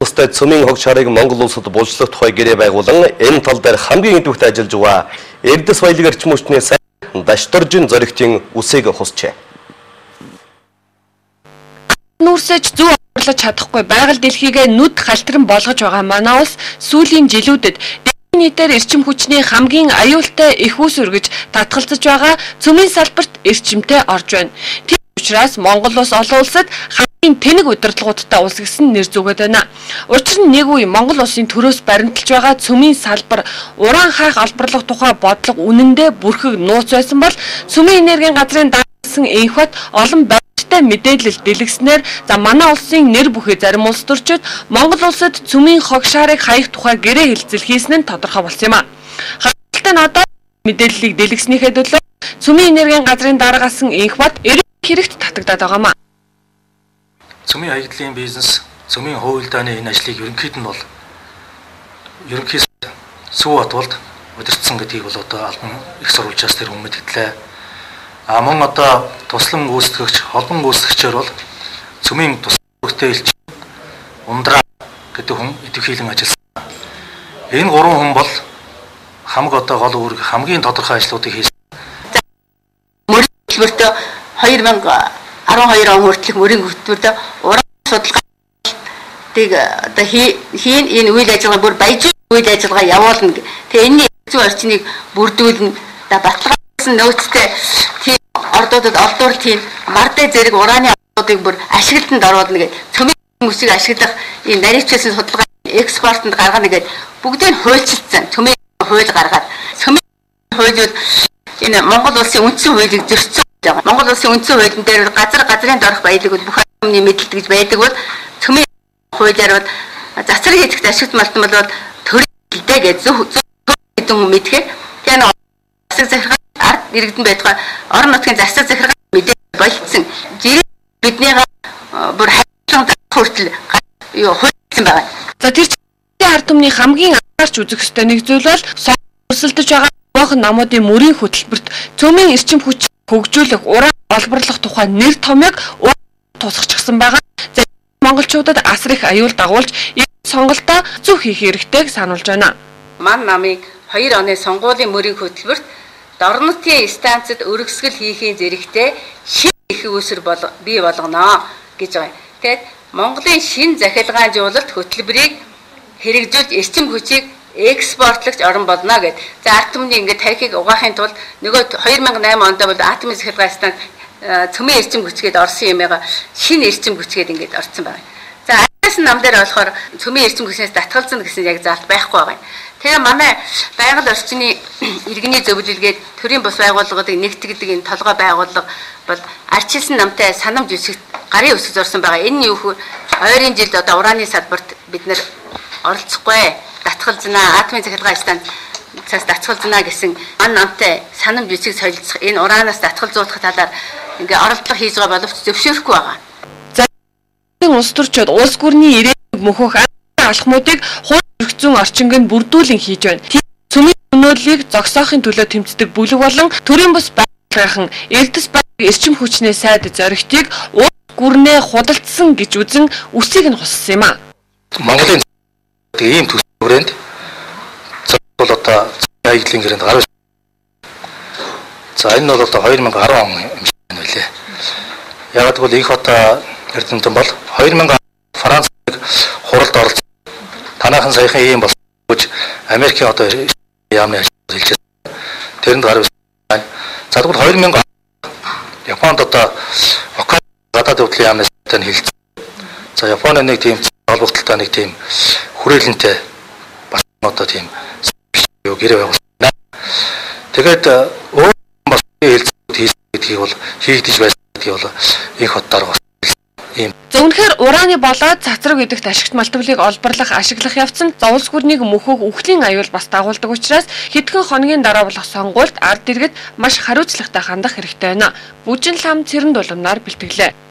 Улстай цөмийн хог шарыг Монгол улсад булчлах тухай гэрээ байгуулан энэ тал дээр хамгийн идэвхтэй ажиллаж байгаа Эрдэс баялаг эрчим хүчний сайд Дашторжин зоригтын үсийг хусчээ. Нүүрсэж зөв орлож чадахгүй байгаль дэлхийгээ нүд халтран болгож байгаа манай улс сүүлийн жилүүдэд нийтээр эрчим хүчний хамгийн аюултай их үс өргөж татгалзаж байгаа цөмийн салбарт эрчимтэй орж байна. Тийм учраас Монгол улс олон улсад тэнэг удирдлагуудтай улс гэсэн нэр зүгээд байна. Учир нь нэг үе Монгол улсын төрөөс баримталж байгаа цөмийн салбар уран хаах албарлах тухай бодлого үнэндээ бүрхэг нууц байсан бол цөмийн энергийн газрын даасан энх бат олон байртай мэдээлэл дэлгэснээр за манай улсын нэр бүхий зарим улс төрчид Монгол улсад цөмийн хог шарыг хаях тухай гэрээ хэлцэл хийсэн нь тодорхой болсон юм а. Хаалттай нь одоо мэдээллийг дэлгэснийхээ төлөө цөмийн энергийн газрын дараагасан энх бат хэрэгт татагдаад байгаа юм а. Цөмийн хаягдлын бизнес, цөмийн хувилдааны энэ ажлыг ерөнхийд нь бол ерөнхийдөө Сүв бат болд удирдсан гэдгийг бол одоо албан их сурвалжаас тэр хүн мэдгэлээ. Мөн одоо туслан гүйцэтгэгч, холбон гүйцэтгэгчээр бол цөмийн туслахтай элч ундраа гэдэг хүн идэвхжүүлэн ажилласан. Энэ гурван хүн бол хамаг одоо гол үүрэг хамгийн тодорхой ажлуудыг хийсэн. Мөрийн хөтөлбөртөө 2012 он хүртэлх мөрийн хөтөлбөртөө уран судалгааг одоо хийн энэ үйл ажиллагаа бүр баяжуулах үйл ажиллагаа явуулна. Тэгээ энэний зүй орчныг бүрдүүлнэ. Баталгаажсан нөөцтэй тийм ордуудад олдуурт хийн мардэ зэрэг ураны ордуудыг бүр ашиглалтанд оруулна гэдэг. Цөмийн хүмүүсийг ашиглах энэ нарийнчилсан судалгаа экспортод гаргана гэдэг бүгдийг нь хуульчилсан. Цөмийн хууль гаргаад цөмийн хуулиуд энэ Монгол улсын үндсэн хуулийг зөрчсөн. Монгол улсын үндсэн хуулийн дээр газрын дорох баялаг бол бүх хүмүүний мэдлэлт гэж байдаг бол цөмийн хуулиар бол засвар хийхэд ашигт малтан бол төрөлтэй гэж зөв хэдэн хүн мэдхээр тэгээ засаг захиргаан ард иргэдэн байдаг орон нутгийн засаг захиргаан мэдээ болцсон. Жирийн бидний бүр хайлтан хүртэл юу хуульсан байгаа. За тэр ард түмний хамгийн анхаарч үзэх ёстой нэг зүйл бол өрсөлдөж байгаа боохон намуудын мөрийн хөтөлбөрт цөмийн эрчим хүч хөгжүүлэх уран олборлох тухай нэр томьёог тусахчихсан байгаа. За монголчуудад асар их аюул дагуулж энэ сонголтоо зөв хийх хэрэгтэйг сануулж байна. Ман намыг 2 оны сонгуулийн мөрийн хөтөлбөрт дорн нутгийн станцид өргөсгөл хийхийн зэрэгтэй шин их үүсвэр бий болгоно гэж байгаа. Тэгэд Монголын шин захилгаанжуулалт хөтөлбөрийг хэрэгжүүлж эрчим хүчийг экспортлогч орон болно гэд. За ард түмний ингээд тарихыг угаахын тулд нөгөө 2008 онд бол атомын захиргаан станц цөмийн эрчим хүчгээд орсон юм байгаа. Шинэ эрчим хүчгээд ингээд орсон байна. За араас нам дээр болохоор цөмийн эрчим хүчнээс татгалзна гэсэн яг заалт байхгүй байгаа. Тэгээ манай байгаль орчны иргэний зөвлөлгээд төрийн бус байгууллагуудыг нэгтгэдэг энэ толгой байгууллага бол арчилсан намтай санамж үсэгт гарын өсөж орсон байгаа. Энэ нь юу вэ? Ойрын жилд одоо ураны салбарт бид нэр оролцохгүй татгалзнаа атомын захиргаан станцаас татгалзнаа гэсэн ан намтай санамж үсэг солилцох энэ ураанаас татгалзуулах талаар ингээ оролдлого хийж байгаа боловч зөвшөөрөхгүй байгаа. За улс төрчид улс гүрний ирээдүйг мөхөх алхмуудыг хууль эрх зүйн орчинг нь бүрдүүлэн хийж байна. Цөмийн өнөөллийг зогсоохын төлөө тэмцдэг бүлэг болон төрийн бус байгууллагын Эрдэс баялаг эрчим хүчний сайд зоригтыг улс гүрнээ худалдсан гэж үзэн үсийг нь хуссан юм а. Монголын ийм төсвөрөнд бол одоо хаягдлын гэрээнд гарав. За энэ бол одоо 2010 он юм шиг байна үлээ. Яг тэгвэл их одоо эрдэмтэн бол 2000 Францыг хуралд оролцсон. Танайхан саяхан ийм болж Америкийн одоо яамны ажил хэлж байна. Тэрэнд гарав. За тэгвэл 2000 Японд одоо гадаад хөдөлгөөний яамнаас тань хэлсэн. За Японы нэг тийм холбогдолтой нэг тийм хүрээлэнтэй бас одоо тийм гэрээ байгуулсан. Тэгээд өөр бас хэлцүүд хийсэн гэдгийг бол хийгдэж байсан гэдгийг бол их хотдоор бас ийм. За үнэхээр ураны болоод цацраг гэдэгт ашигт малтбалыг олборлох, ашиглах явц нь улс гүрнийг мөхөх үхлийн аюул бас дагуулдаг учраас хэдхэн хоногийн дараа болох сонгуульд ард иргэд маш хариуцлагатай хандах хэрэгтэй байна. Бүжин лам цэрэнд улмнаар бэлтгэлээ.